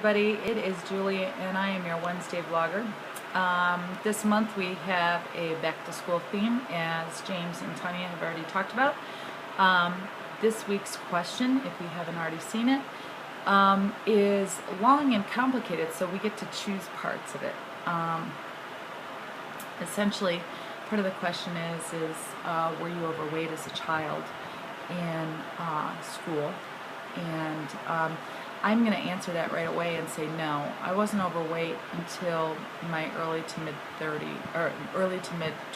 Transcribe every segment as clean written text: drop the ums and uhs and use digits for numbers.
everybody, it is Julie and I am your Wednesday vlogger. This month we have a back to school theme, as James and Tanya have already talked about. This week's question, if you haven't already seen it, is long and complicated, so we get to choose parts of it. Essentially, part of the question is were you overweight as a child in school? And I'm going to answer that right away and say no. I wasn't overweight until my early to mid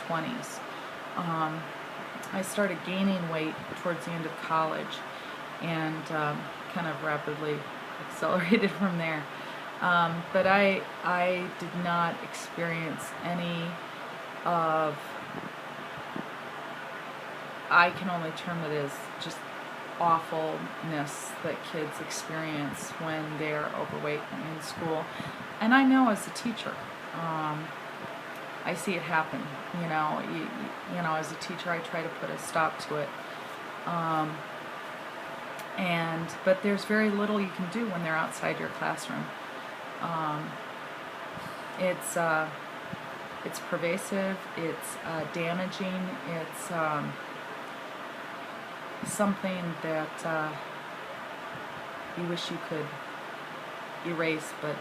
20s. I started gaining weight towards the end of college and kind of rapidly accelerated from there. But I did not experience any of, I can only term it as just awfulness that kids experience when they're overweight in school. And I know as a teacher, I see it happen. You know, as a teacher, I try to put a stop to it. But there's very little you can do when they're outside your classroom. It's pervasive. It's damaging. It's something that you wish you could erase, but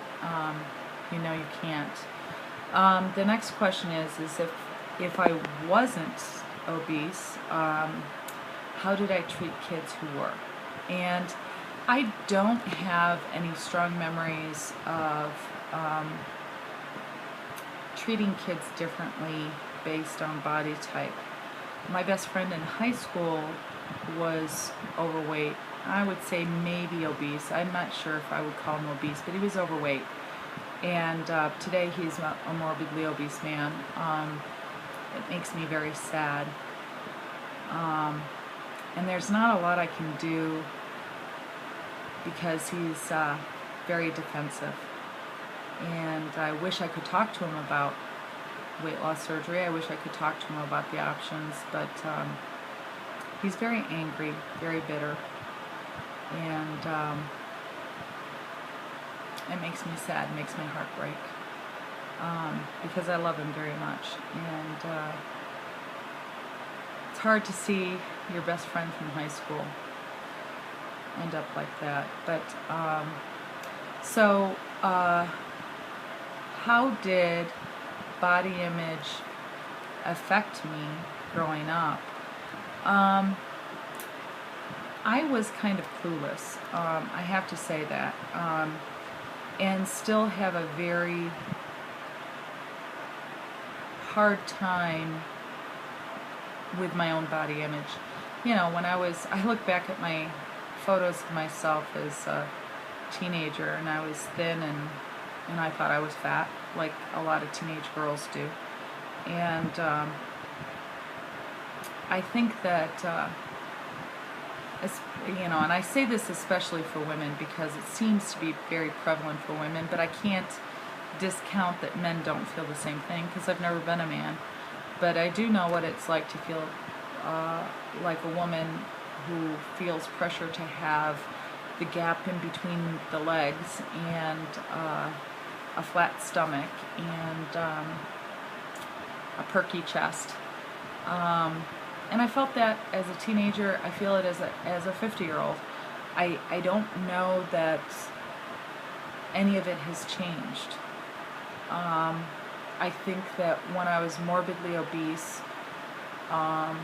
you know you can't. The next question is if I wasn't obese, how did I treat kids who were? And I don't have any strong memories of treating kids differently based on body type. My best friend in high school was overweight. I would say maybe obese. I'm not sure if I would call him obese, but he was overweight. And today he's a morbidly obese man. It makes me very sad. And there's not a lot I can do because he's very defensive. And I wish I could talk to him about weight loss surgery. I wish I could talk to him about the options, but he's very angry, very bitter, and it makes me sad, it makes my heart break, because I love him very much. And it's hard to see your best friend from high school end up like that. But how did body image affect me growing up? I was kind of clueless, I have to say that, and still have a very hard time with my own body image. You know, when I look back at my photos of myself as a teenager, and I was thin and I thought I was fat, like a lot of teenage girls do. And I think that, and I say this especially for women because it seems to be very prevalent for women, but I can't discount that men don't feel the same thing because I've never been a man. But I do know what it's like to feel like a woman who feels pressure to have the gap in between the legs and a flat stomach and a perky chest. And I felt that as a teenager. I feel it as a 50-year-old. I don't know that any of it has changed. I think that when I was morbidly obese, I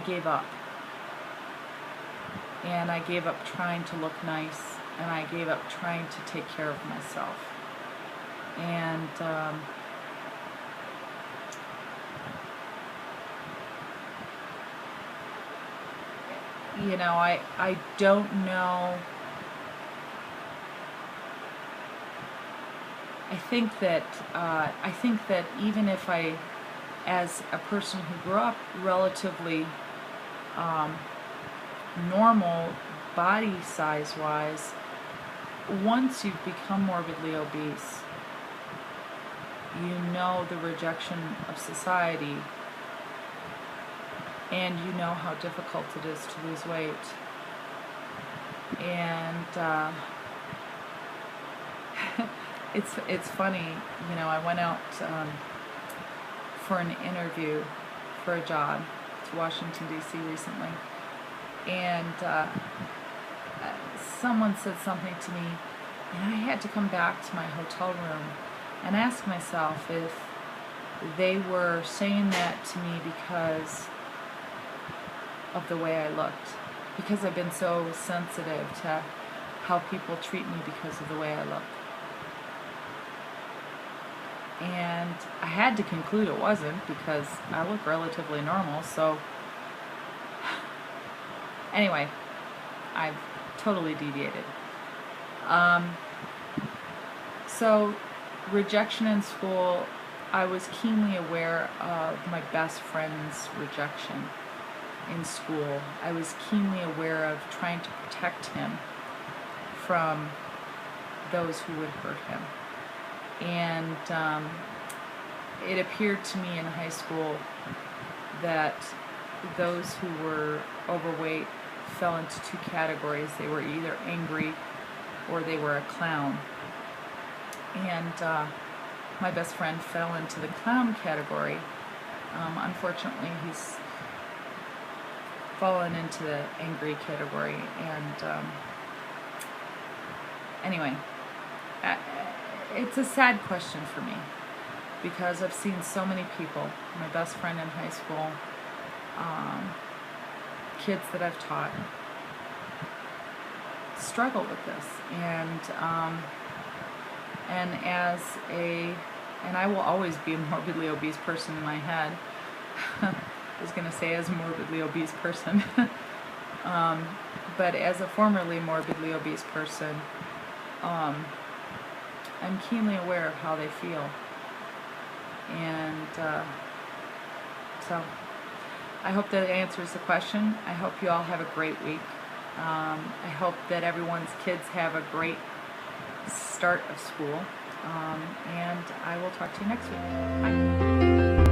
gave up. And I gave up trying to look nice, and I gave up trying to take care of myself. And I don't know. I think that even if I, as a person who grew up relatively normal body size wise, once you've become morbidly obese, you know the rejection of society and you know how difficult it is to lose weight. And it's funny, you know, I went out for an interview for a job to Washington, D.C. recently, and someone said something to me, and I had to come back to my hotel room and ask myself if they were saying that to me because of the way I looked, because I've been so sensitive to how people treat me because of the way I look. And I had to conclude it wasn't, because I look relatively normal. So anyway, I've totally deviated. So rejection in school, I was keenly aware of my best friend's rejection in school. I was keenly aware of trying to protect him from those who would hurt him. And it appeared to me in high school that those who were overweight fell into two categories. They were either angry or they were a clown. And my best friend fell into the clown category. Unfortunately, he's fallen into the angry category. And anyway, it's a sad question for me, because I've seen so many people, my best friend in high school, kids that I've taught, struggle with this. And I will always be a morbidly obese person in my head. I was going to say as a morbidly obese person. But as a formerly morbidly obese person, I'm keenly aware of how they feel. And so I hope that answers the question. I hope you all have a great week. I hope that everyone's kids have a great start of school. And I will talk to you next week. Bye.